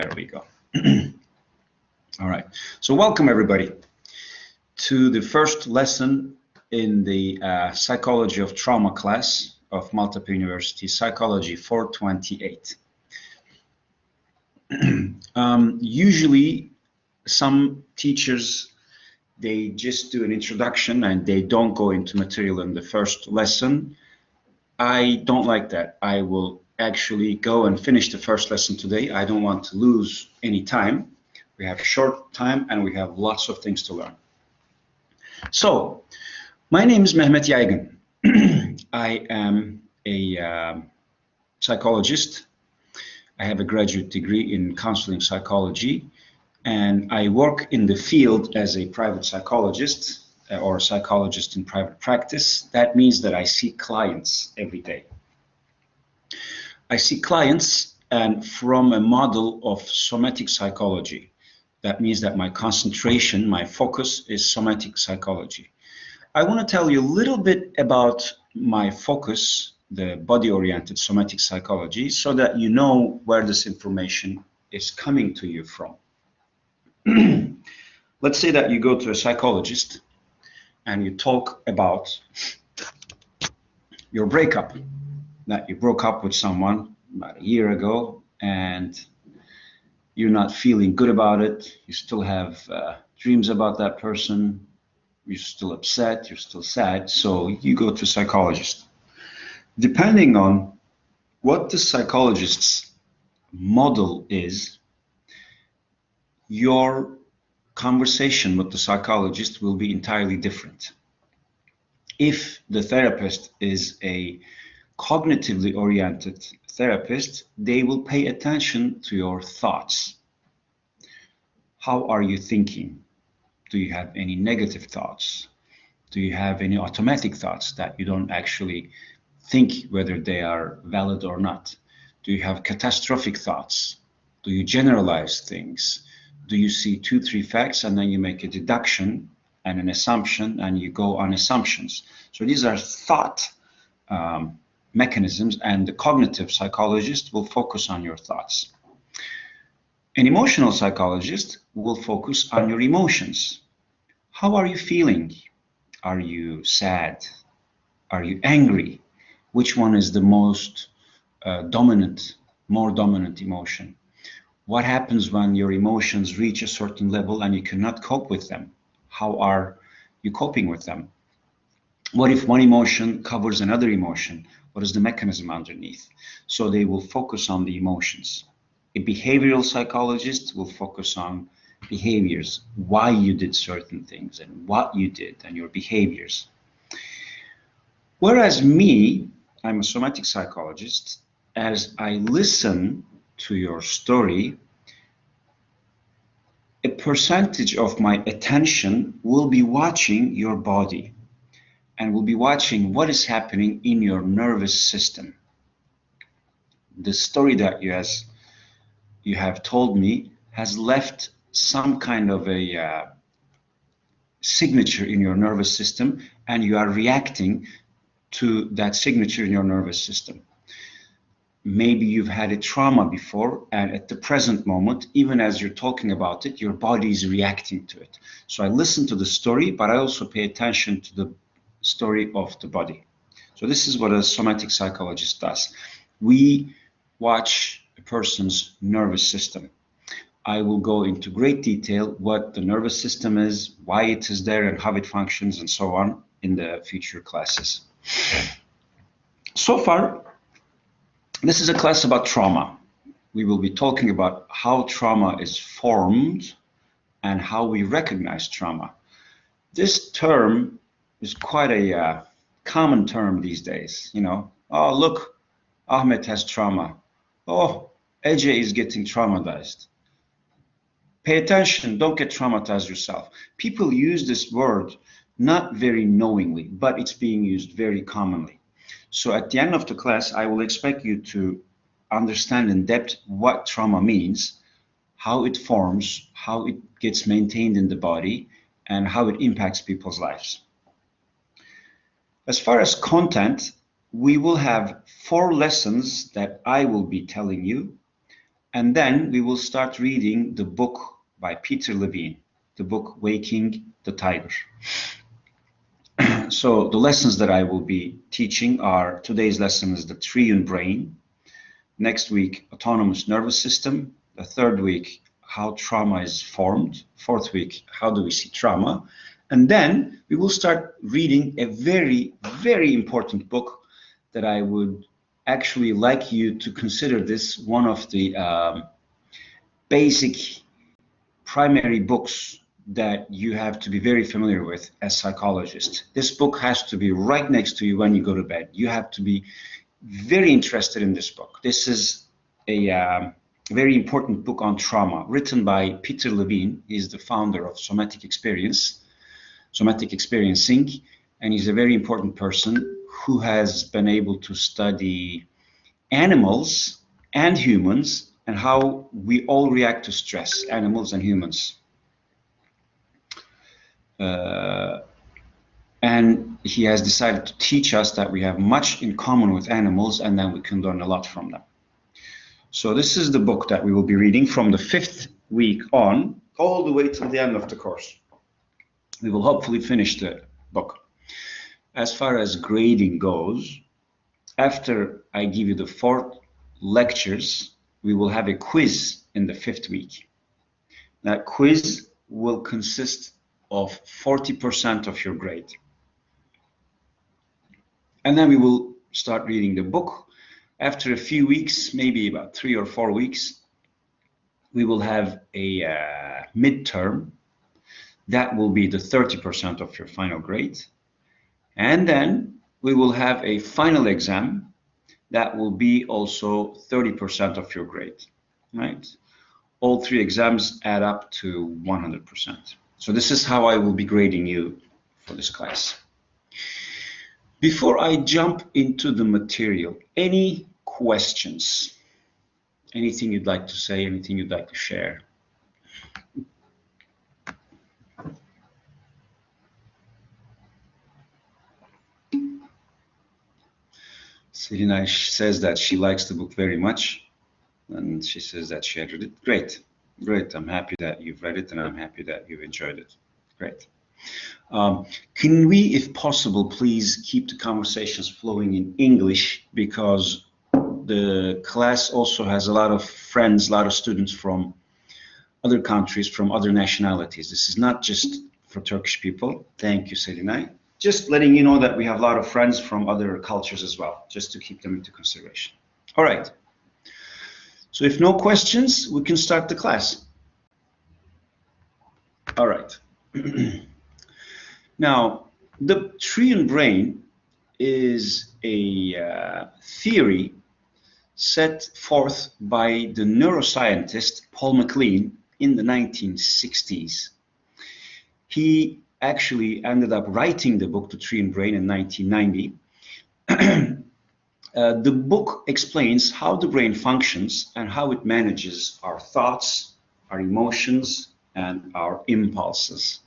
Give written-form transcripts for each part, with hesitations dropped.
There we go. All right. So welcome everybody to the first lesson in the Psychology of Trauma class of Maltepe University, Psychology 428. Usually some teachers, they just do an introduction and they don't go into material in the first lesson. I don't like that. I will actually go and finish the first lesson today. I don't want to lose any time. We have short time and we have lots of things to learn. So, my name is Mehmet Yaygin. I am a psychologist. I have a graduate degree in counseling psychology, and I work in the field as a private psychologist or a psychologist in private practice. That means that I see clients every day. I see clients and from a model of somatic psychology. That means that my concentration, my focus is somatic psychology. I want to tell you a little bit about my focus, the body-oriented somatic psychology, so that you know where this information is coming to you from. Let's say that you go to a psychologist and you talk about your breakup, that you broke up with someone about a year ago and you're not feeling good about it. You still have dreams about that person. You're still upset, you're still sad. So you go to a psychologist. Depending on what the psychologist's model is, your conversation with the psychologist will be entirely different. If the therapist is a cognitively oriented therapist, they will pay attention to your thoughts. How are you thinking? Do you have any negative thoughts? Do you have any automatic thoughts that you don't actually think whether they are valid or not? Do you have catastrophic thoughts? Do you generalize things? Do you see 2-3 facts and then you make a deduction and an assumption and you go on assumptions? So these are thought mechanisms, and the cognitive psychologist will focus on your thoughts. An emotional psychologist will focus on your emotions. How are you feeling? Are you sad? Are you angry? Which one is the most more dominant emotion? What happens when your emotions reach a certain level and you cannot cope with them? How are you coping with them? What if one emotion covers another emotion? What is the mechanism underneath? So they will focus on the emotions. A behavioral psychologist will focus on behaviors, why you did certain things and what you did and your behaviors. Whereas me, I'm a somatic psychologist. As I listen to your story, a percentage of my attention will be watching your body and will be watching what is happening in your nervous system. The story that you have told me has left some kind of a signature in your nervous system, and you are reacting to that signature in your nervous system. Maybe you've had a trauma before, and at the present moment, even as you're talking about it, your body is reacting to it. So I listen to the story, but I also pay attention to the story of the body. So this is what a somatic psychologist does. We watch a person's nervous system. I will go into great detail what the nervous system is, why it is there, and how it functions, and so on in the future classes. So far, this is a class about trauma. We will be talking about how trauma is formed and how we recognize trauma. This term is quite a common term these days. You know, oh, look, Ahmet has trauma. Oh, Ece is getting traumatized. Pay attention, don't get traumatized yourself. People use this word not very knowingly, but it's being used very commonly. So at the end of the class, I will expect you to understand in depth what trauma means, how it forms, how it gets maintained in the body, and how it impacts people's lives. As far as content, we will have 4 lessons that I will be telling you, And then we will start reading the book by Peter Levine, the book Waking the Tiger. So the lessons that I will be teaching are, today's lesson is the Triune brain. Next week, autonomous nervous system. The third week, how trauma is formed. Fourth week, how do we see trauma? And then we will start reading a very, very important book that I would actually like you to consider this one of the basic primary books that you have to be very familiar with as psychologists. This book has to be right next to you when you go to bed. You have to be very interested in this book. This is a very important book on trauma, written by Peter Levine. He's the founder of somatic experiencing, and he's a very important person who has been able to study animals and humans and how we all react to stress, animals and humans. And he has decided to teach us that we have much in common with animals, and then we can learn a lot from them. So this is the book that we will be reading from the 5th week on, all the way till the end of the course. We will hopefully finish the book. As far as grading goes, after I give you the 4 lectures, we will have a quiz in the 5th week. That quiz will consist of 40% of your grade. And then we will start reading the book. After a few weeks, maybe about 3 or 4 weeks, we will have a midterm. That will be the 30% of your final grade. And then we will have a final exam that will be also 30% of your grade, right? All 3 exams add up to 100%. So this is how I will be grading you for this class. Before I jump into the material, any questions? Anything you'd like to say, anything you'd like to share? Selina says that she likes the book very much, and she says that she had read it. Great, great. I'm happy that you've read it, and I'm happy that you've enjoyed it. Great. Can we, if possible, please keep the conversations flowing in English, because the class also has a lot of friends, a lot of students from other countries, from other nationalities. This is not just for Turkish people. Thank you, Selina. Just letting you know that we have a lot of friends from other cultures as well, just to keep them into consideration. All right. So if no questions, we can start the class. All right. Now, the Triune brain is a theory set forth by the neuroscientist Paul MacLean in the 1960s. He actually ended up writing the book, The Triune Brain, in 1990. The book explains how the brain functions and how it manages our thoughts, our emotions, and our impulses.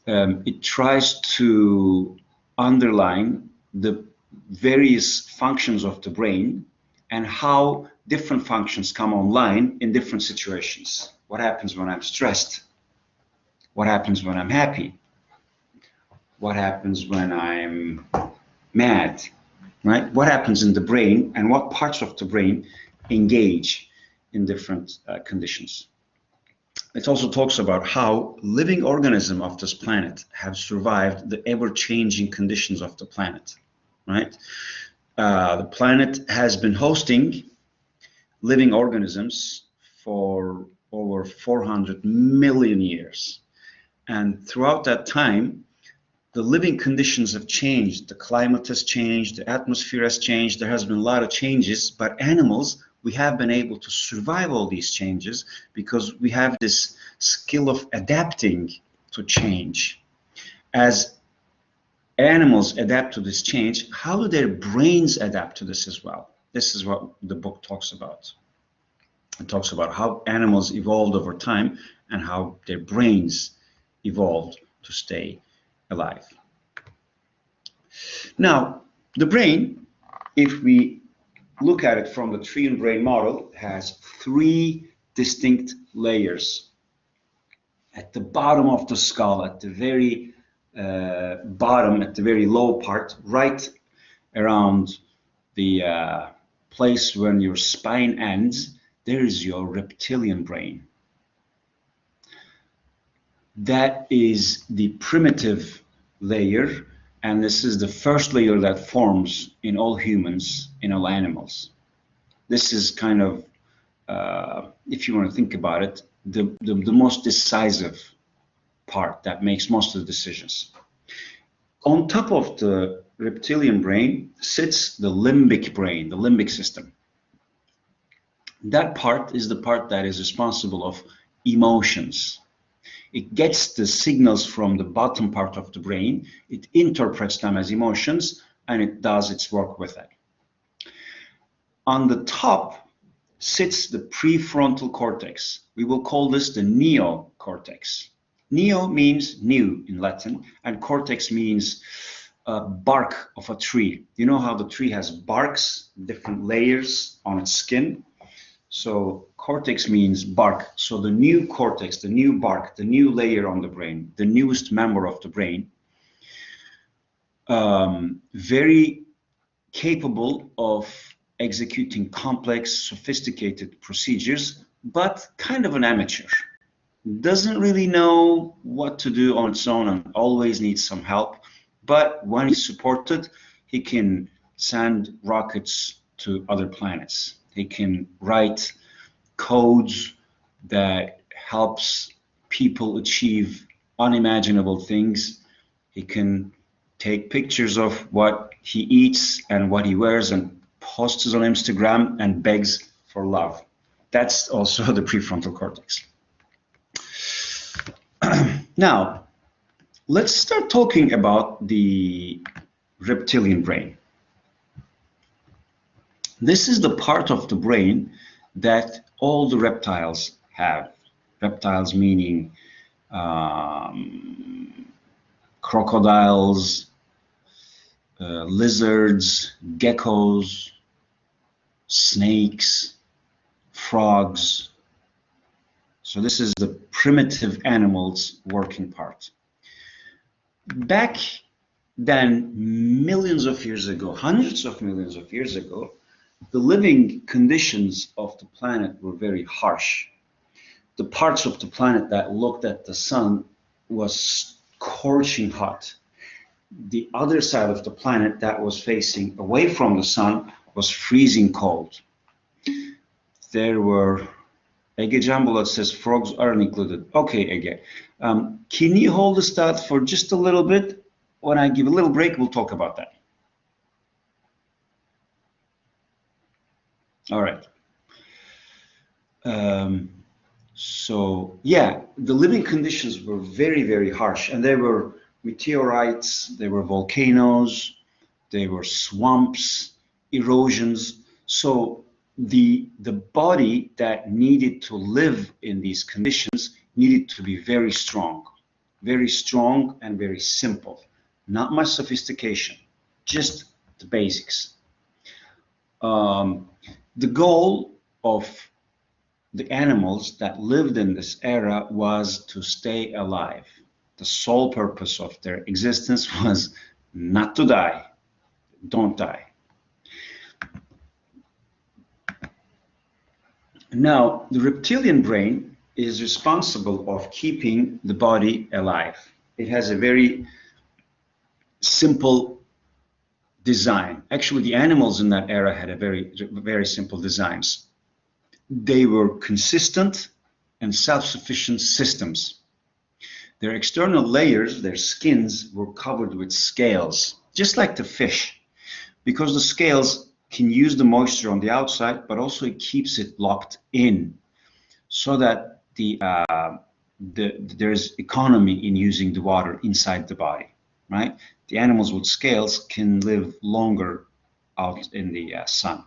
It tries to underline the various functions of the brain and how different functions come online in different situations. What happens when I'm stressed? What happens when I'm happy? What happens when I'm mad? Right? What happens in the brain, and what parts of the brain engage in different conditions? It also talks about how living organisms of this planet have survived the ever-changing conditions of the planet, right? The planet has been hosting living organisms for over 400 million years. And throughout that time, the living conditions have changed. The climate has changed, the atmosphere has changed, there has been a lot of changes, but animals, we have been able to survive all these changes because we have this skill of adapting to change. As animals adapt to this change, how do their brains adapt to this as well? This is what the book talks about. It talks about how animals evolved over time and how their brains evolved to stay alive. Now, the brain, if we look at it from the Triune brain model, it has three distinct layers. At the bottom of the skull, at the very bottom, at the very low part, right around the place when your spine ends, there is your reptilian brain. That is the primitive layer, and this is the first layer that forms in all humans, in all animals. This is kind of, if you want to think about it, the most decisive part that makes most of the decisions. On top of the reptilian brain sits the limbic brain, the limbic system. That part is the part that is responsible of emotions. It gets the signals from the bottom part of the brain, it interprets them as emotions, and it does its work with it. On the top sits the prefrontal cortex. We will call this the neocortex. Neo means new in Latin, and cortex means bark of a tree. You know how the tree has barks, different layers on its skin? So cortex means bark. So the new cortex, the new bark, the new layer on the brain, the newest member of the brain, very capable of executing complex, sophisticated procedures, but kind of an amateur. Doesn't really know what to do on its own and always needs some help. But when he's supported, he can send rockets to other planets. He can write codes that helps people achieve unimaginable things. He can take pictures of what he eats and what he wears and posts on Instagram and begs for love. That's also the prefrontal cortex. Now, let's start talking about the reptilian brain. This is the part of the brain that all the reptiles have. Reptiles meaning crocodiles, lizards, geckos, snakes, frogs. So this is the primitive animals working part. Back then, millions of years ago, hundreds of millions of years ago, the living conditions of the planet were very harsh. The parts of the planet that looked at the sun was scorching hot. The other side of the planet that was facing away from the sun was freezing cold. There were, Ege Jambulat says frogs aren't included. Okay, Ege. Can you hold this thought for just a little bit? When I give a little break, we'll talk about that. All right. So yeah, the living conditions were very, very harsh, and there were meteorites, there were volcanoes, there were swamps, erosions. So the body that needed to live in these conditions needed to be very strong and very simple. Not much sophistication, just the basics. The goal of the animals that lived in this era was to stay alive. The sole purpose of their existence was not to die. Don't die. Now, the reptilian brain is responsible of keeping the body alive. It has a very simple design. Actually, the animals in that era had a very simple designs. They were consistent and self-sufficient systems. Their external layers, their skins, were covered with scales, just like the fish, because the scales can use the moisture on the outside, but also it keeps it locked in, so that there's economy in using the water inside the body, right? The animals with scales can live longer out in the sun.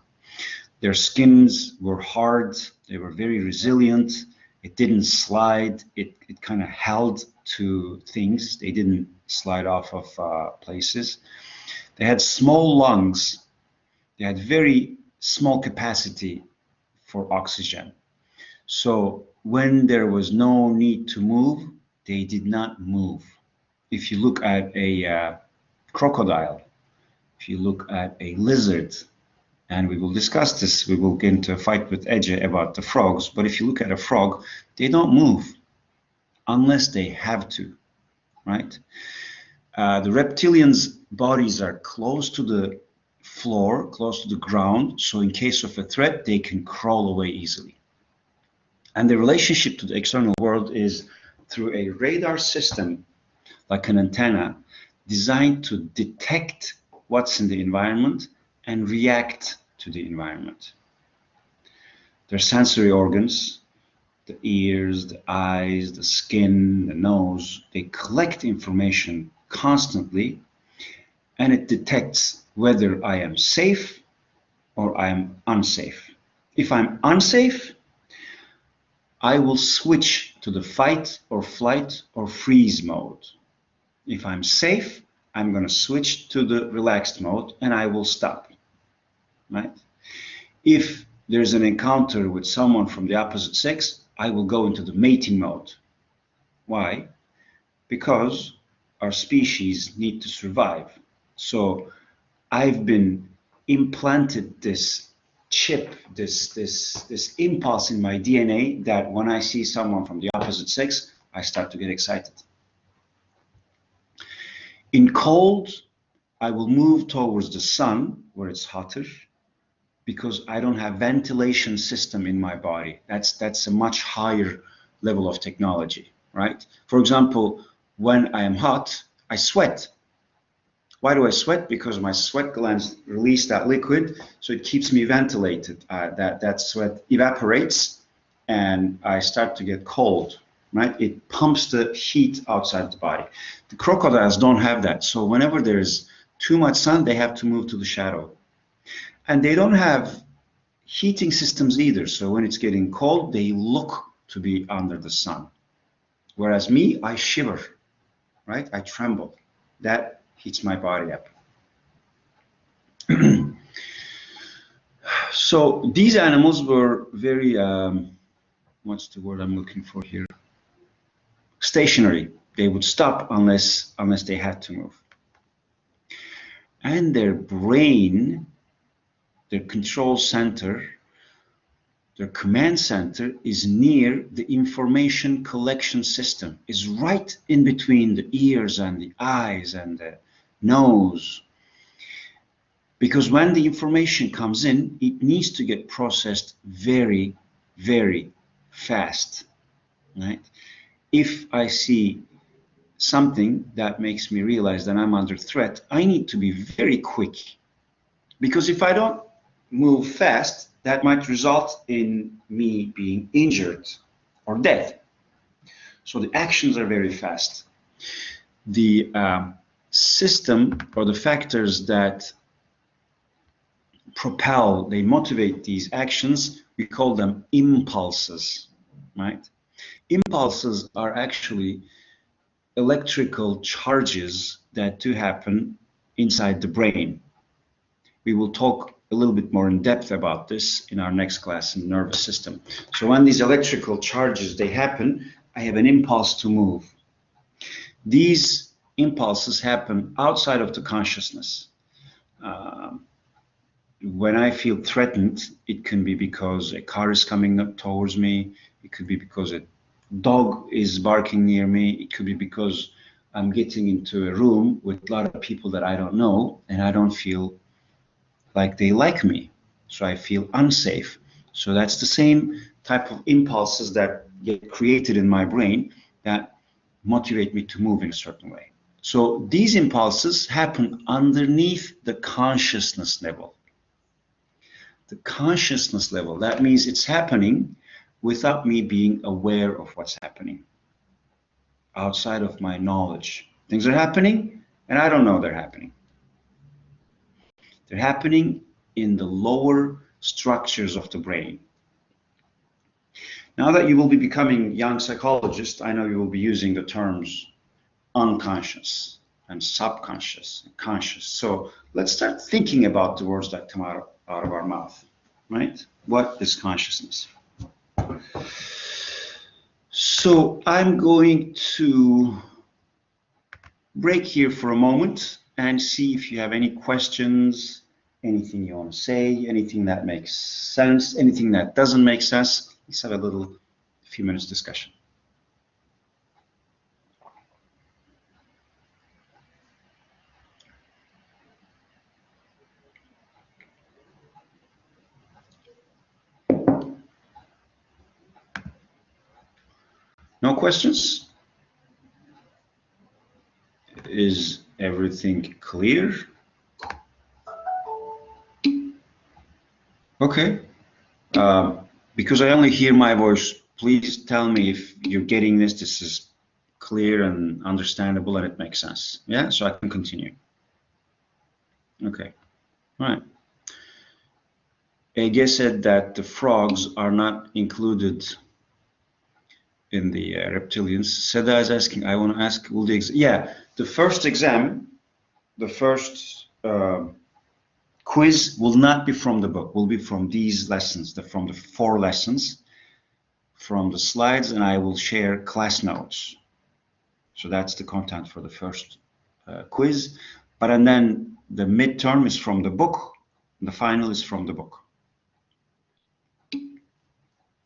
Their skins were hard, they were very resilient, it didn't slide, it kind of held to things, they didn't slide off of places. They had small lungs, they had very small capacity for oxygen. So when there was no need to move, they did not move. If you look at a crocodile, if you look at a lizard, and we will discuss this, we will get into a fight with Ece about the frogs, but if you look at a frog, they don't move unless they have to, right? The reptilians' bodies are close to the floor, close to the ground, so in case of a threat, they can crawl away easily. And the relationship to the external world is through a radar system, like an antenna, designed to detect what's in the environment and react to the environment. Their sensory organs, the ears, the eyes, the skin, the nose, they collect information constantly, and it detects whether I am safe or I am unsafe. If I'm unsafe, I will switch to the fight or flight or freeze mode. If I'm safe, I'm going to switch to the relaxed mode and I will stop, right? If there's an encounter with someone from the opposite sex, I will go into the mating mode. Why? Because our species need to survive. So I've been implanted this chip, this impulse in my DNA that when I see someone from the opposite sex, I start to get excited. In cold, I will move towards the sun where it's hotter because I don't have ventilation system in my body. That's a much higher level of technology, right? For example, when I am hot, I sweat. Why do I sweat? Because my sweat glands release that liquid, so it keeps me ventilated. That sweat evaporates, and I start to get cold, right? It pumps the heat outside the body. The crocodiles don't have that, so whenever there's too much sun, they have to move to the shadow. And they don't have heating systems either, so when it's getting cold, they look to be under the sun. Whereas me, I shiver, right? I tremble. That heats my body up. So these animals were very, what's the word I'm looking for here? Stationary. They would stop unless they had to move. And their brain, their control center, their command center is near the information collection system, is right in between the ears and the eyes and the nose. Because when the information comes in, it needs to get processed very, very fast, right? If I see something that makes me realize that I'm under threat, I need to be very quick. Because if I don't move fast, that might result in me being injured or dead. So the actions are very fast. The system or the factors that propel, they motivate these actions, we call them impulses, right? Impulses are actually electrical charges that do happen inside the brain. We will talk a little bit more in depth about this in our next class in the nervous system. So when these electrical charges, they happen, I have an impulse to move. These impulses happen outside of the consciousness. When I feel threatened, it can be because a car is coming up towards me. It could be because a dog is barking near me. It could be because I'm getting into a room with a lot of people that I don't know, and I don't feel like they like me. So I feel unsafe. So that's the same type of impulses that get created in my brain that motivate me to move in a certain way. So these impulses happen underneath the consciousness level. The consciousness level, that means it's happening without me being aware of what's happening, outside of my knowledge. Things are happening and I don't know they're happening. They're happening in the lower structures of the brain. Now that you will be becoming young psychologists, I know you will be using the terms unconscious and subconscious and conscious. So let's start thinking about the words that come out of our mouth. right? What is consciousness? So I'm going to break here for a moment and see if you have any questions, anything you want to say, anything that makes sense, anything that doesn't make sense. Let's have a few minutes discussion. No questions? Is everything clear? Okay. Because I only hear my voice, please tell me if you're getting this. This is clear and understandable and it makes sense. Yeah, so I can continue. Okay. All right. Ege said that the frogs are not included in the reptilians. Seda is asking, I want to ask, will the the first exam, the first quiz will not be from the book, will be from these lessons, from the 4 lessons, from the slides, and I will share class notes. So that's the content for the first quiz. And then the midterm is from the book, and the final is from the book.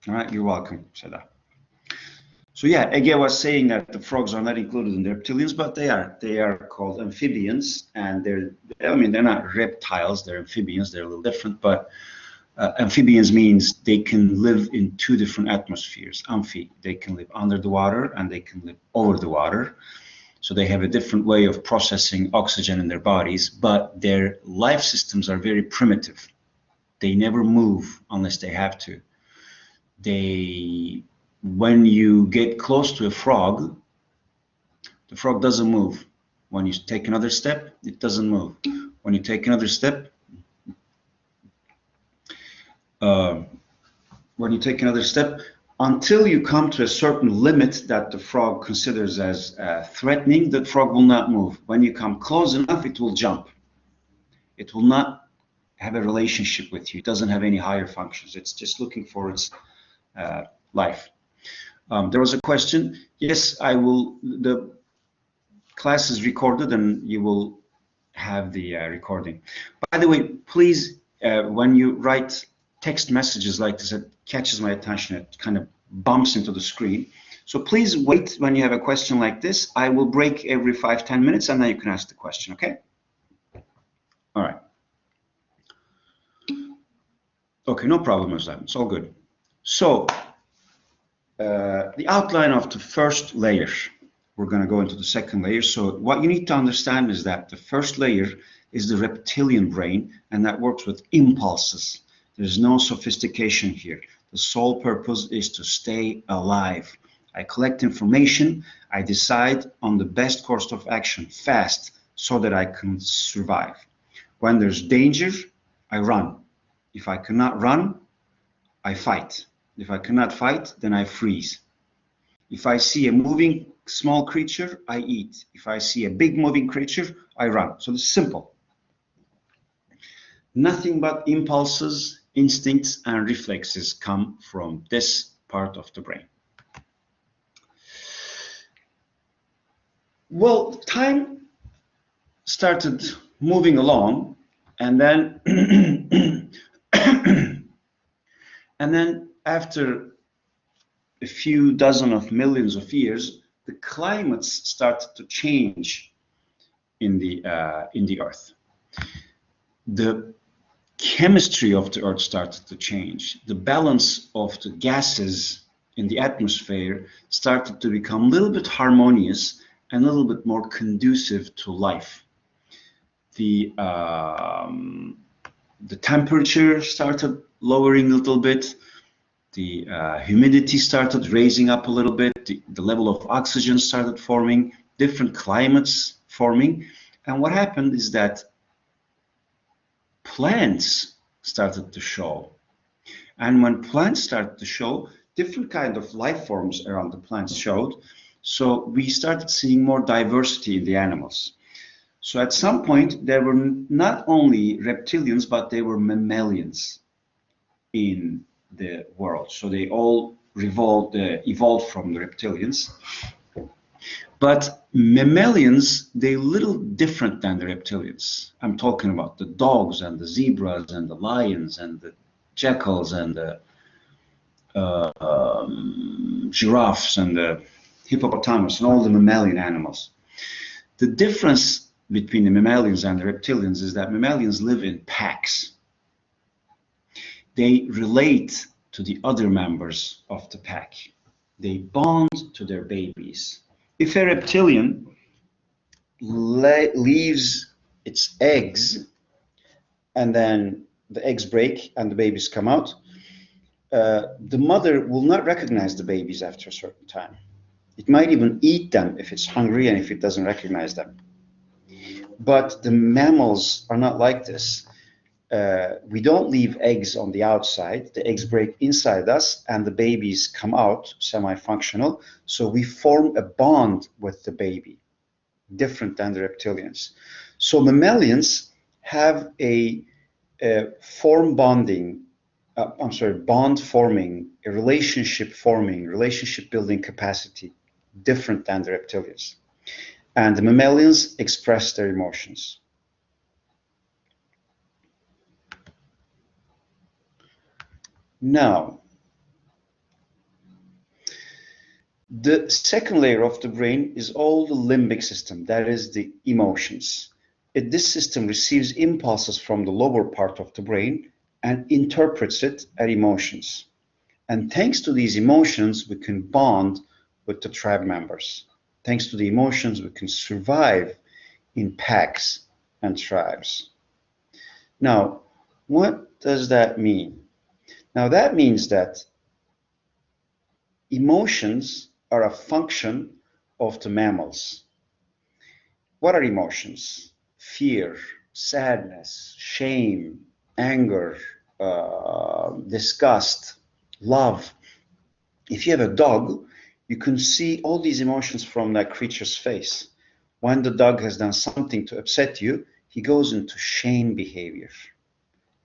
All right, you're welcome, Seda. So yeah, Ege was saying that the frogs are not included in the reptilians, but they are. They are called amphibians, and they're not reptiles, they're amphibians, they're a little different, but amphibians means they can live in 2 different atmospheres. Amphi, they can live under the water and they can live over the water. So they have a different way of processing oxygen in their bodies, but their life systems are very primitive. They never move unless they have to. When you get close to a frog, the frog doesn't move. When you take another step, it doesn't move. When you take another step, until you come to a certain limit that the frog considers as threatening, the frog will not move. When you come close enough, it will jump. It will not have a relationship with you. It doesn't have any higher functions. It's just looking for its life. There was a question. Yes, I will. The class is recorded and you will have the recording. By the way, please, when you write text messages like this, it catches my attention. It kind of bumps into the screen. So please wait when you have a question like this. I will break every 5-10 minutes and then you can ask the question, okay? All right. Okay, no problem, Özlem. It's all good. So the outline of the first layer. We're going to go into the second layer. So what you need to understand is that the first layer is the reptilian brain, and that works with impulses. There's no sophistication here. The sole purpose is to stay alive. I collect information, I decide on the best course of action fast so that I can survive. When there's danger, I run. If I cannot run, I fight. If I cannot fight, then I freeze. If I see a moving small creature, I eat. If I see a big moving creature, I run. So it's simple. Nothing but impulses, instincts, and reflexes come from this part of the brain. Well, time started moving along, and then after a few dozen of millions of years, the climates started to change in the Earth. The chemistry of the Earth started to change. The balance of the gases in the atmosphere started to become a little bit harmonious and a little bit more conducive to life. The temperature started lowering a little bit. The humidity started raising up a little bit. The level of oxygen started forming, different climates forming. And what happened is that plants started to show. And when plants started to show, different kind of life forms around the plants showed. So we started seeing more diversity in the animals. So at some point, there were not only reptilians, but they were mammalians. in the world. So they all evolved from the reptilians. But mammalians, they're a little different than the reptilians. I'm talking about the dogs and the zebras and the lions and the jackals and the giraffes and the hippopotamus and all the mammalian animals. The difference between the mammalians and the reptilians is that mammalians live in packs. They relate to the other members of the pack. They bond to their babies. If a reptilian leaves its eggs and then the eggs break and the babies come out, the mother will not recognize the babies after a certain time. It might even eat them if it's hungry and if it doesn't recognize them. But the mammals are not like this. We don't leave eggs on the outside. The eggs break inside us and the babies come out semi-functional. So we form a bond with the baby, different than the reptilians. So mammalians have a bond forming, a relationship forming, relationship building capacity, different than the reptilians. And the mammalians express their emotions. Now, the second layer of the brain is all the limbic system, that is the emotions. This system receives impulses from the lower part of the brain and interprets it as emotions. And thanks to these emotions, we can bond with the tribe members. Thanks to the emotions, we can survive in packs and tribes. Now, what does that mean? Now, that means that emotions are a function of the mammals. What are emotions? Fear, sadness, shame, anger, disgust, love. If you have a dog, you can see all these emotions from that creature's face. When the dog has done something to upset you, he goes into shame behavior.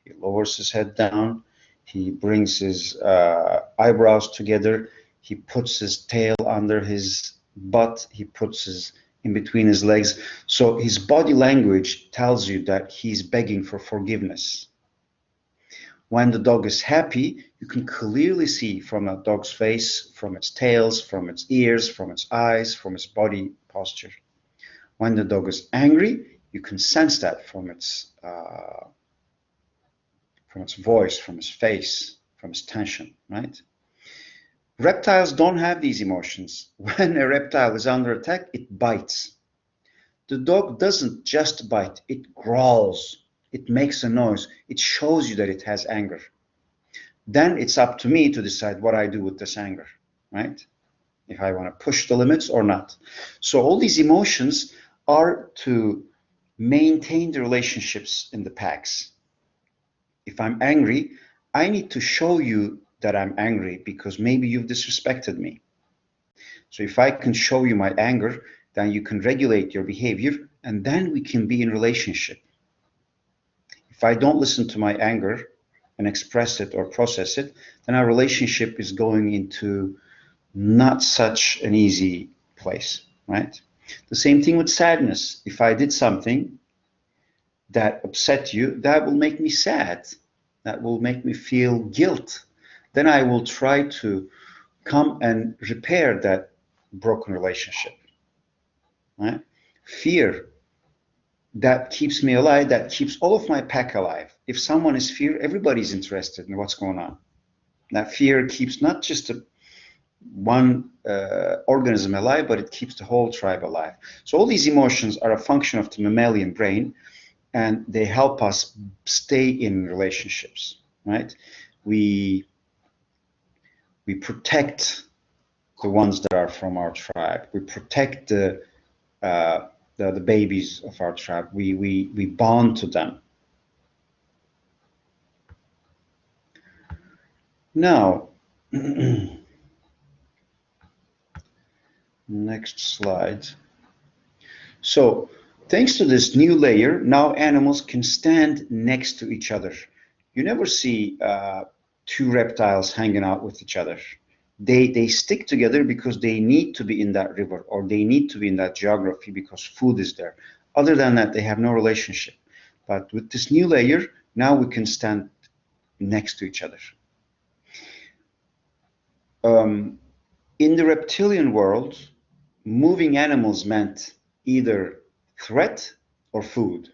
He lowers his head down, he brings his eyebrows together, he puts his tail under his butt, he puts his in between his legs. So his body language tells you that he's begging for forgiveness. When the dog is happy, you can clearly see from a dog's face, from its tails, from its ears, from its eyes, from its body posture. When the dog is angry, you can sense that from its voice, from its face, from its tension, right? Reptiles don't have these emotions. When a reptile is under attack, it bites. The dog doesn't just bite, it growls. It makes a noise. It shows you that it has anger. Then it's up to me to decide what I do with this anger, right? If I want to push the limits or not. So all these emotions are to maintain the relationships in the packs. If I'm angry, I need to show you that I'm angry because maybe you've disrespected me. So if I can show you my anger, then you can regulate your behavior and then we can be in relationship. If I don't listen to my anger and express it or process it, then our relationship is going into not such an easy place, right? The same thing with sadness. If I did something that upset you, that will make me sad. That will make me feel guilt. Then I will try to come and repair that broken relationship, right? Fear, that keeps me alive, that keeps all of my pack alive. If someone is fear, everybody's interested in what's going on. That fear keeps not just one organism alive, but it keeps the whole tribe alive. So all these emotions are a function of the mammalian brain, and they help us stay in relationships, right? We protect the ones that are from our tribe. We protect the babies of our tribe. We bond to them. Now, next slide. So, thanks to this new layer, now animals can stand next to each other. You never see two reptiles hanging out with each other. They stick together because they need to be in that river, or they need to be in that geography because food is there. Other than that, they have no relationship. But with this new layer, now we can stand next to each other. In the reptilian world, moving animals meant either threat or food.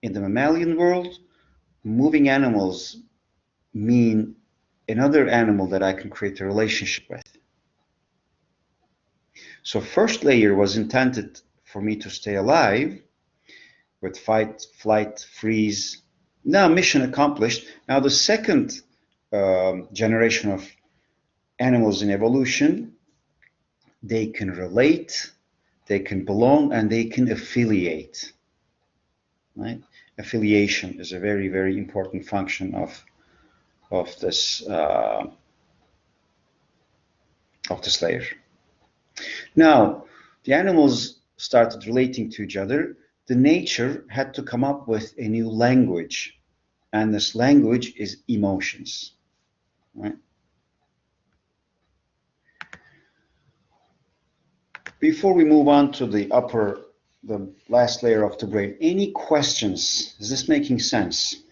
In the mammalian world, moving animals mean another animal that I can create a relationship with. So first layer was intended for me to stay alive with fight, flight, freeze. Now mission accomplished. Now the second generation of animals in evolution, they can relate, they can belong, and they can affiliate. Right? Affiliation is a very, very important function of this layer. Now, the animals started relating to each other. The nature had to come up with a new language, and this language is emotions. Right? Before we move on to the last layer of the brain, any questions? Is this making sense?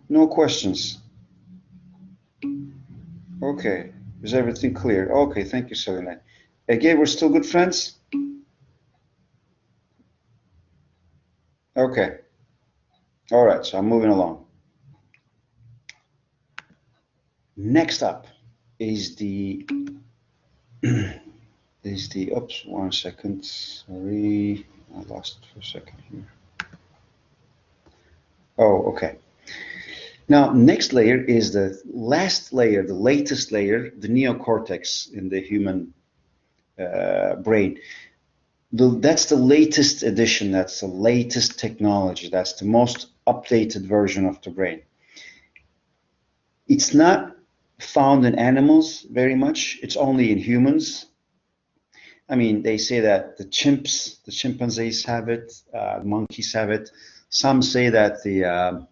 No questions. Okay, is everything clear? Okay, thank you, Selena. Again, we're still good friends? Okay. All right, so I'm moving along. Next up is the oops, 1 second, sorry, I lost it for a second here. Oh, okay. Now, next layer is the last layer, the latest layer, the neocortex in the human brain. That's the latest edition, that's the latest technology, that's the most updated version of the brain. It's not found in animals very much, it's only in humans. I mean, they say that the chimpanzees have it, monkeys have it. Some say that the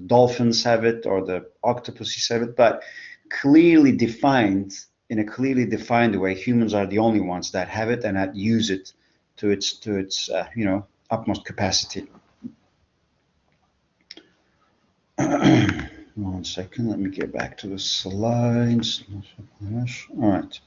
dolphins have it or the octopuses have it, but clearly defined, in a clearly defined way, humans are the only ones that have it and that use it to its utmost capacity. 1 second, let me get back to the slides. All right.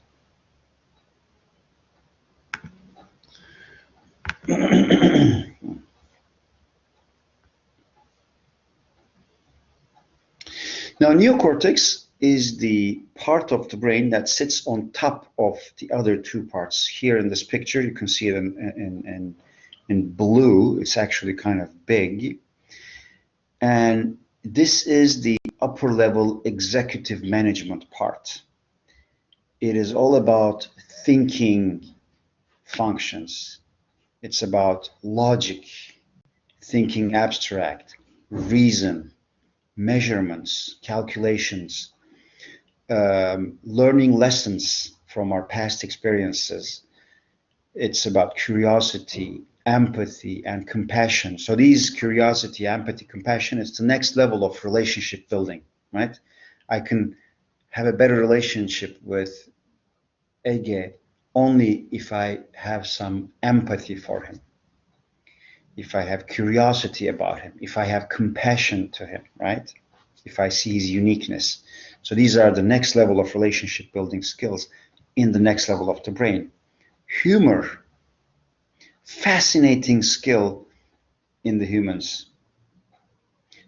Now, neocortex is the part of the brain that sits on top of the other two parts. Here in this picture, you can see it in blue. It's actually kind of big. And this is the upper level executive management part. It is all about thinking functions. It's about logic, thinking abstract, reason, measurements, calculations, learning lessons from our past experiences. It's about curiosity, empathy, and compassion. So these curiosity, empathy, compassion is the next level of relationship building, right? I can have a better relationship with Ege only if I have some empathy for him, if I have curiosity about him, if I have compassion to him, right? If I see his uniqueness. So these are the next level of relationship building skills in the next level of the brain. Humor, fascinating skill in the humans.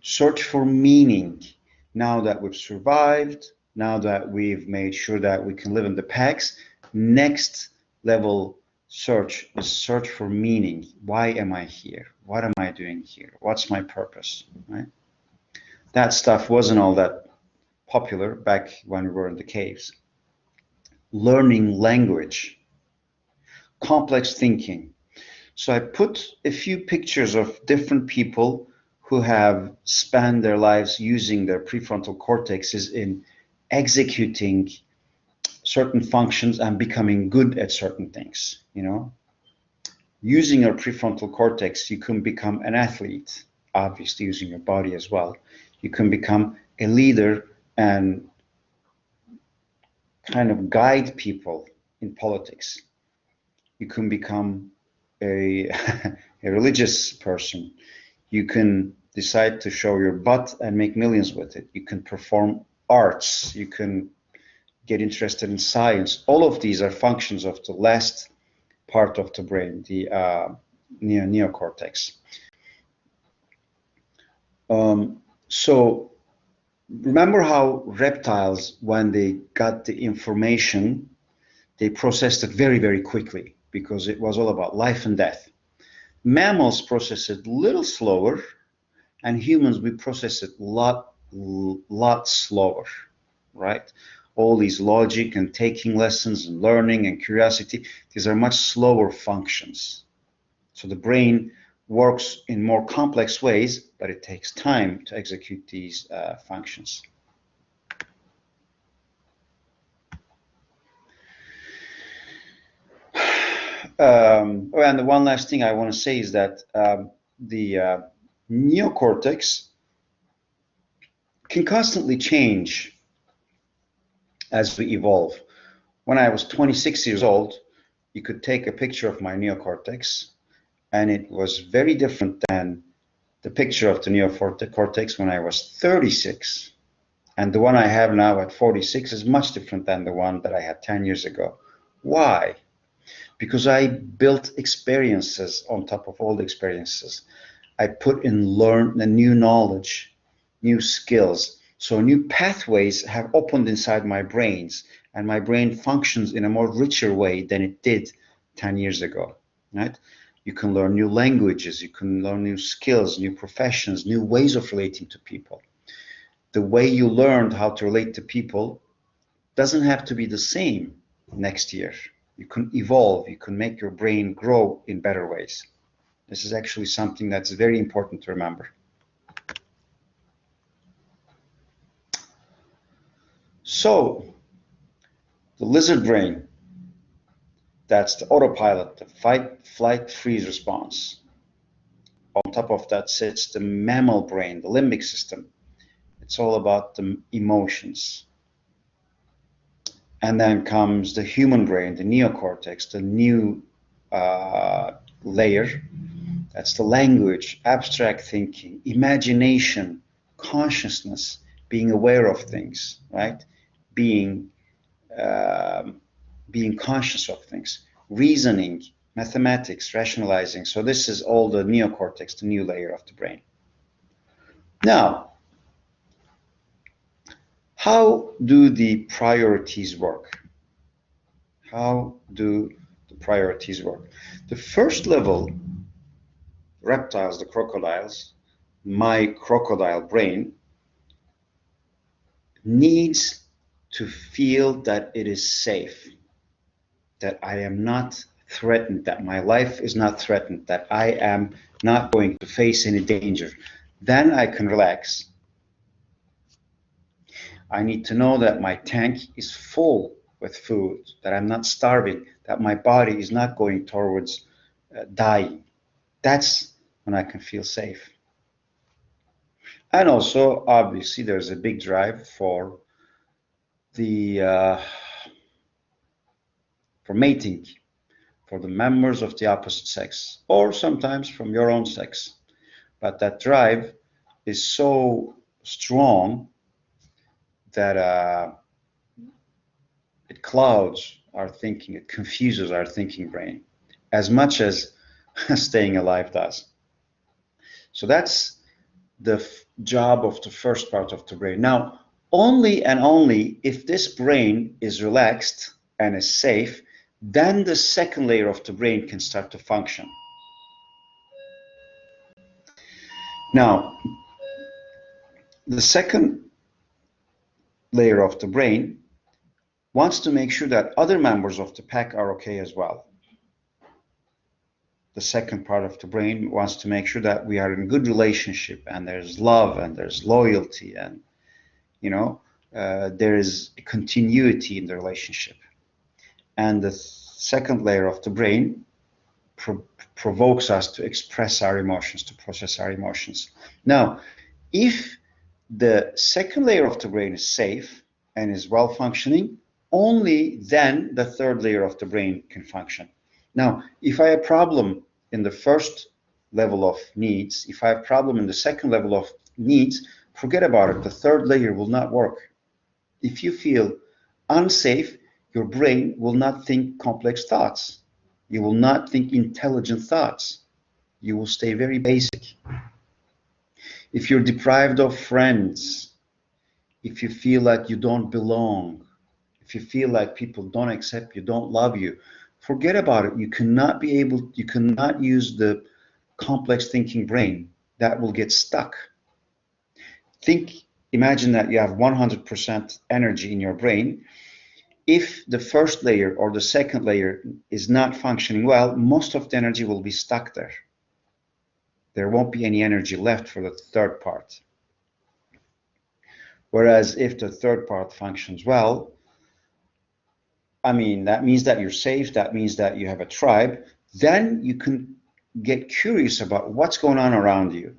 Search for meaning. Now that we've survived, now that we've made sure that we can live in the packs, next level search is search for meaning. Why am I here? What am I doing here? What's my purpose? Right? That stuff wasn't all that popular back when we were in the caves. Learning language, complex thinking. So I put a few pictures of different people who have spent their lives using their prefrontal cortexes in executing certain functions and becoming good at certain things, you know. Using your prefrontal cortex, you can become an athlete, obviously using your body as well. You can become a leader and kind of guide people in politics. You can become a, a religious person. You can decide to show your butt and make millions with it. You can perform arts. You can get interested in science. All of these are functions of the last part of the brain, the neocortex. So remember how reptiles, when they got the information, they processed it very, very quickly because it was all about life and death. Mammals process it a little slower, and humans, we process it a lot slower, right? All these logic and taking lessons and learning and curiosity, these are much slower functions. So the brain works in more complex ways, but it takes time to execute these functions. And the one last thing I want to say is that the neocortex can constantly change as we evolve. When I was 26 years old, you could take a picture of my neocortex, and it was very different than the picture of the neocortex when I was 36. And the one I have now at 46 is much different than the one that I had 10 years ago. Why? Because I built experiences on top of old experiences. I put in the new knowledge, new skills. So new pathways have opened inside my brains, and my brain functions in a more richer way than it did 10 years ago, right? You can learn new languages, you can learn new skills, new professions, new ways of relating to people. The way you learned how to relate to people doesn't have to be the same next year. You can evolve, you can make your brain grow in better ways. This is actually something that's very important to remember. So, the lizard brain, that's the autopilot, the fight, flight, freeze response. On top of that sits the mammal brain, the limbic system. It's all about the emotions. And then comes the human brain, the neocortex, the new layer. That's the language, abstract thinking, imagination, consciousness, being aware of things, right? Being conscious of things, reasoning, mathematics, rationalizing. So this is all the neocortex, the new layer of the brain. Now, how do the priorities work? How do the priorities work? The first level, reptiles, the crocodiles, my crocodile brain needs to feel that it is safe, that I am not threatened, that my life is not threatened, that I am not going to face any danger. Then I can relax. I need to know that my tank is full with food, that I'm not starving, that my body is not going towards dying. That's when I can feel safe. And also, obviously, there's a big drive for the for mating, for the members of the opposite sex, or sometimes from your own sex. But that drive is so strong that it clouds our thinking, it confuses our thinking brain as much as staying alive does. So that's the job of the first part of the brain. Now, only and only if this brain is relaxed and is safe, then the second layer of the brain can start to function. Now, the second layer of the brain wants to make sure that other members of the pack are okay as well. The second part of the brain wants to make sure that we are in good relationship and there's love and there's loyalty and, you know, there is a continuity in the relationship. And the second layer of the brain provokes us to express our emotions, to process our emotions. Now, if the second layer of the brain is safe and is well functioning, only then the third layer of the brain can function. Now, if I have a problem in the first level of needs, if I have a problem in the second level of needs, forget about it. The third layer will not work. If you feel unsafe, your brain will not think complex thoughts. You will not think intelligent thoughts. You will stay very basic. If you're deprived of friends, if you feel like you don't belong, if you feel like people don't accept you, don't love you, forget about it. You cannot use the complex thinking brain. That will get stuck. Imagine that you have 100% energy in your brain. If the first layer or the second layer is not functioning well, most of the energy will be stuck there. There won't be any energy left for the third part. Whereas if the third part functions well, I mean, that means that you're safe, that means that you have a tribe, then you can get curious about what's going on around you.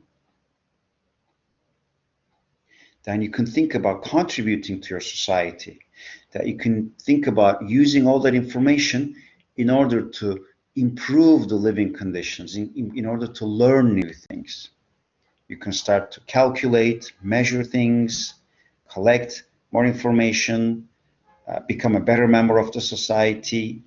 Then you can think about contributing to your society, that you can think about using all that information in order to improve the living conditions, in order to learn new things. You can start to calculate, measure things, collect more information, become a better member of the society.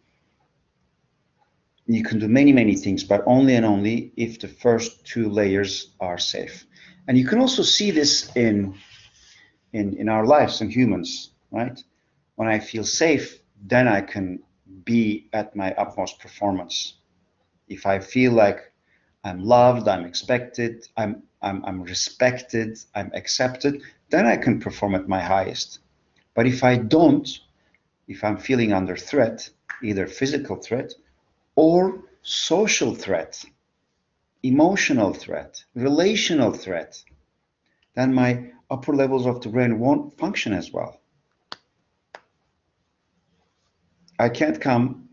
You can do many, many things, but only and only if the first two layers are safe. And you can also see this in our lives and humans, right? When I feel safe, then I can be at my utmost performance. If I feel like I'm loved, I'm expected, I'm respected, I'm accepted, then I can perform at my highest. But if I don't, if I'm feeling under threat, either physical threat or social threat, emotional threat, relational threat, then my upper levels of the brain won't function as well. I can't come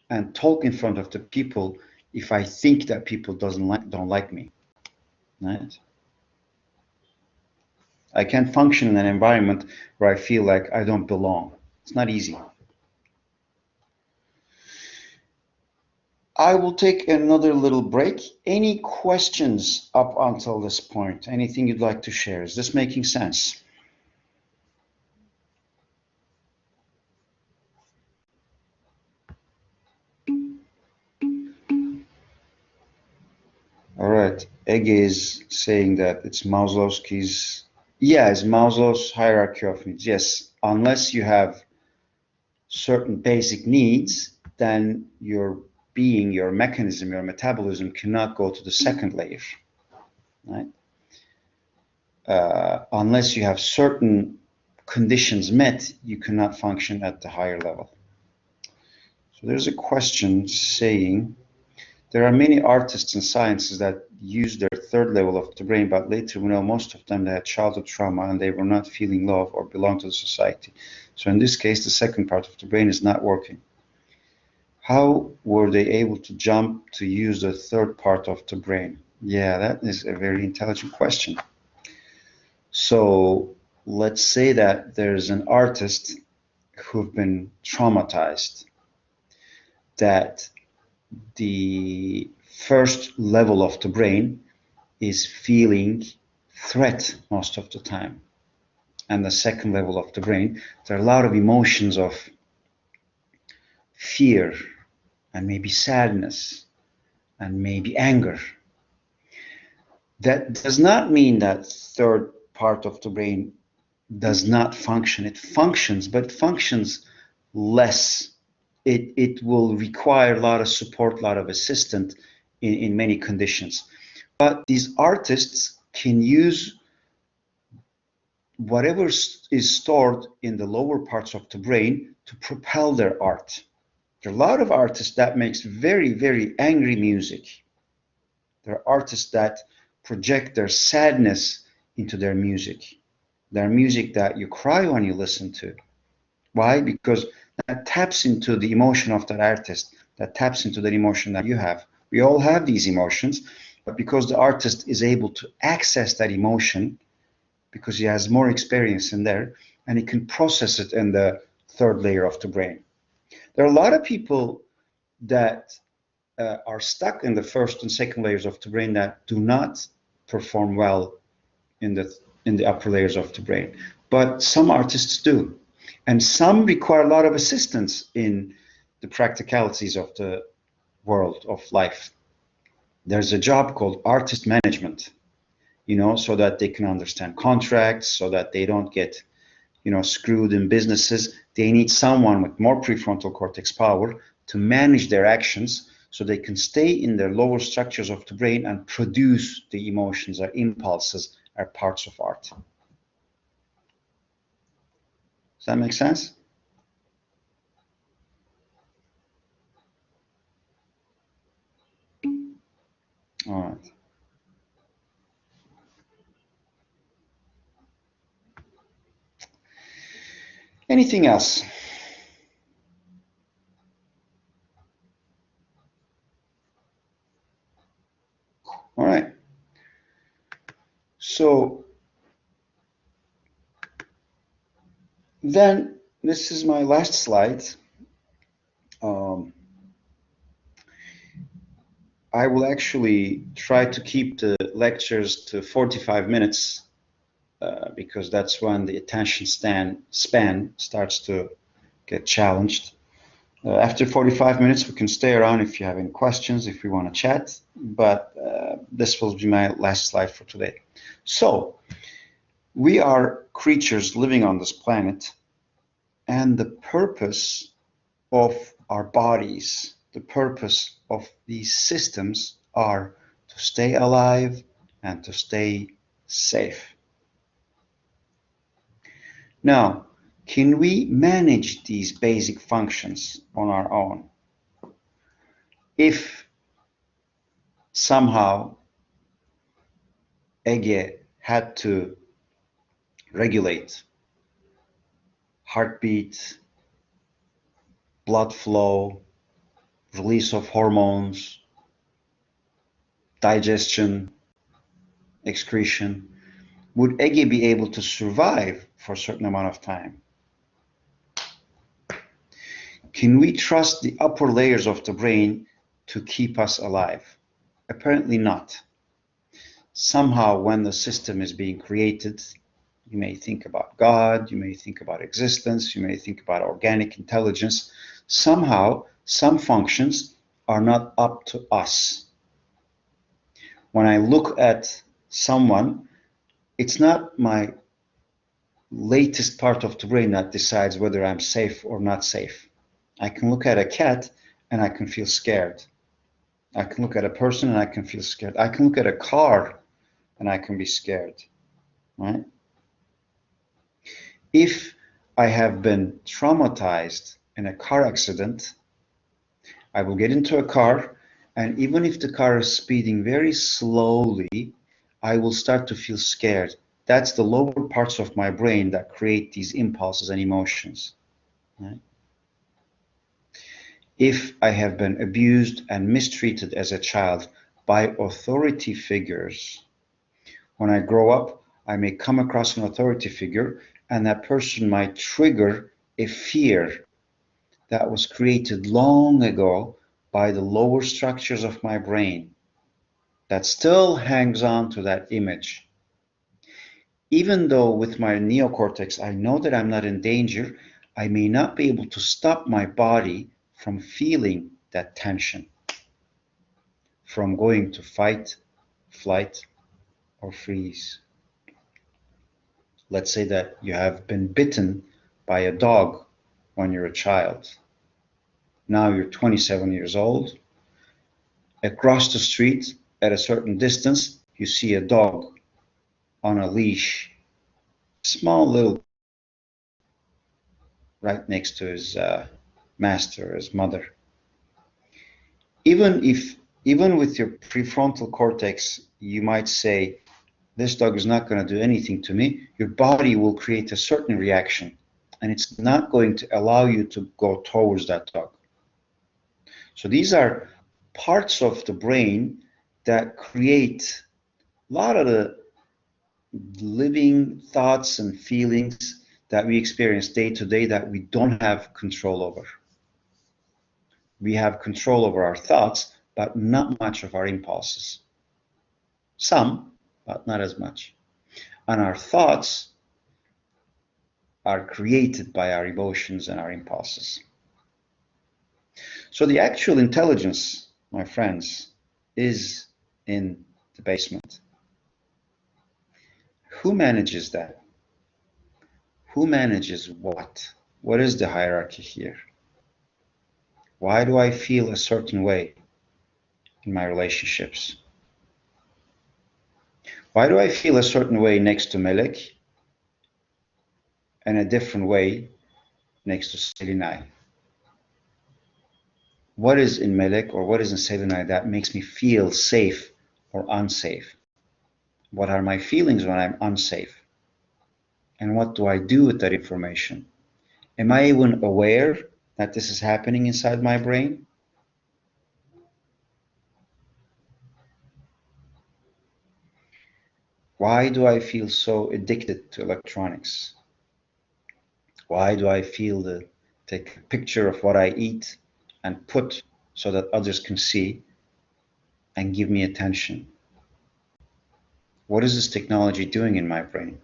and talk in front of the people if I think that people don't like me, right? I can't function in an environment where I feel like I don't belong. It's not easy. I will take another little break. Any questions up until this point? Anything you'd like to share? Is this making sense? All right. Ege is saying that it's Maslowski's. Yeah, it's Maslow's hierarchy of needs. Yes, unless you have certain basic needs, then your being, your mechanism, your metabolism cannot go to the second layer, right? Unless you have certain conditions met, you cannot function at the higher level. So there's a question saying, there are many artists and scientists that use their third level of the brain, but later we know most of them they had childhood trauma and they were not feeling love or belong to the society. So in this case, the second part of the brain is not working. How were they able to jump to use the third part of the brain? Yeah, that is a very intelligent question. So let's say that there's an artist who've been traumatized, that the first level of the brain is feeling threat most of the time. And the second level of the brain, there are a lot of emotions of fear and maybe sadness and maybe anger. That does not mean that third part of the brain does not function. It functions, but it functions less. It will require a lot of support, a lot of assistance in many conditions. But these artists can use whatever is stored in the lower parts of the brain to propel their art. There are a lot of artists that makes very, very angry music. There are artists that project their sadness into their music. There are music that you cry when you listen to. Why? Because that taps into the emotion of that artist, that taps into the emotion that you have. We all have these emotions, but because the artist is able to access that emotion, because he has more experience in there, and he can process it in the third layer of the brain. There are a lot of people that are stuck in the first and second layers of the brain that do not perform well in the upper layers of the brain. But some artists do. And some require a lot of assistance in the practicalities of the world of life. There's a job called artist management, so that they can understand contracts, so that they don't get, screwed in businesses. They need someone with more prefrontal cortex power to manage their actions so they can stay in their lower structures of the brain and produce the emotions or impulses are parts of art. Does that make sense? All right. Anything else? All right. So then this is my last slide. I will actually try to keep the lectures to 45 minutes because that's when the attention span starts to get challenged. After 45 minutes, we can stay around if you have any questions, if we want to chat, but this will be my last slide for today. So, we are creatures living on this planet, and the purpose of our bodies, the purpose of these systems are to stay alive and to stay safe. Now, can we manage these basic functions on our own? If somehow Ege had to regulate heartbeat, blood flow, release of hormones, digestion, excretion, would Ege be able to survive for a certain amount of time? Can we trust the upper layers of the brain to keep us alive? Apparently not. Somehow, when the system is being created, you may think about God, you may think about existence, you may think about organic intelligence. Somehow, some functions are not up to us. When I look at someone, it's not my latest part of the brain that decides whether I'm safe or not safe. I can look at a cat and I can feel scared. I can look at a person and I can feel scared. I can look at a car and I can be scared, right? If I have been traumatized in a car accident, I will get into a car, and even if the car is speeding very slowly, I will start to feel scared. That's the lower parts of my brain that create these impulses and emotions, right? If I have been abused and mistreated as a child by authority figures, when I grow up, I may come across an authority figure, and that person might trigger a fear that was created long ago by the lower structures of my brain that still hangs on to that image. Even though with my neocortex, I know that I'm not in danger, I may not be able to stop my body from feeling that tension, from going to fight, flight, or freeze. Let's say that you have been bitten by a dog when you're a child. Now you're 27 years old. Across the street, at a certain distance, you see a dog on a leash, small little, right next to his master, his mother. Even with your prefrontal cortex, you might say, This dog is not going to do anything to me, your body will create a certain reaction, and it's not going to allow you to go towards that dog. So these are parts of the brain that create a lot of the living thoughts and feelings that we experience day to day that we don't have control over. We have control over our thoughts, but not much of our impulses. Some, but not as much. And our thoughts are created by our emotions and our impulses. So the actual intelligence, my friends, is in the basement. Who manages that? Who manages what? What is the hierarchy here? Why do I feel a certain way in my relationships? Why do I feel a certain way next to Melek and a different way next to Selinay? What is in Melek or what is in Selinay that makes me feel safe or unsafe? What are my feelings when I'm unsafe? And what do I do with that information? Am I even aware that this is happening inside my brain? Why do I feel so addicted to electronics? Why do I feel the take a picture of what I eat and put so that others can see and give me attention? What is this technology doing in my brain?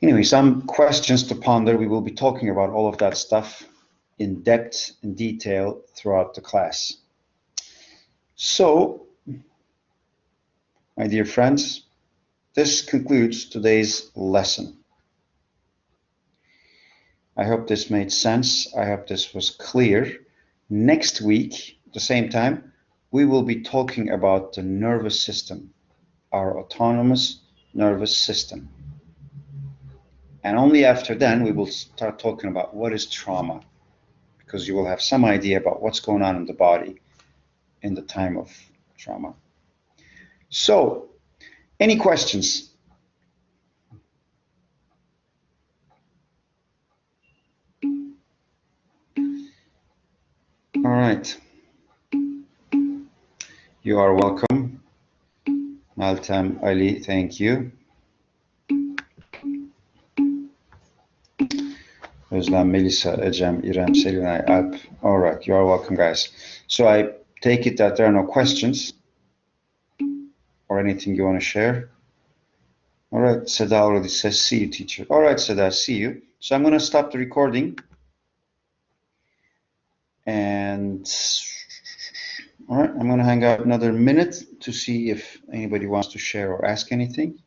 Anyway, some questions to ponder. We will be talking about all of that stuff in depth and detail throughout the class. So, my dear friends, this concludes today's lesson. I hope this made sense. I hope this was clear. Next week, at the same time, we will be talking about the nervous system, our autonomous nervous system. And only after then, we will start talking about what is trauma, because you will have some idea about what's going on in the body in the time of trauma. So, any questions? All right. You are welcome. Meltem, Ali, thank you. Özlem, Melissa, Ecem, İrem, Selinay, Alp. All right, you are welcome, guys. So I take it that there are no questions or anything you want to share. All right, Seda already says, see you, teacher. All right, Seda, see you. So I'm going to stop the recording. And all right, I'm going to hang out another minute to see if anybody wants to share or ask anything.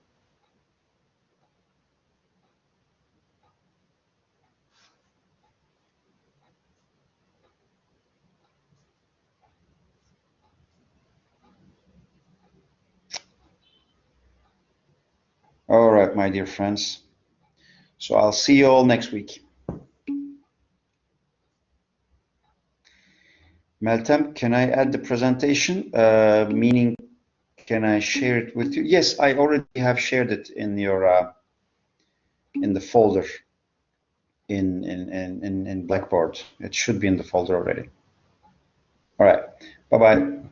All right, my dear friends. So I'll see you all next week. Meltem, can I add the presentation? Meaning, can I share it with you? Yes, I already have shared it in your in the folder in Blackboard. It should be in the folder already. All right. Bye-bye.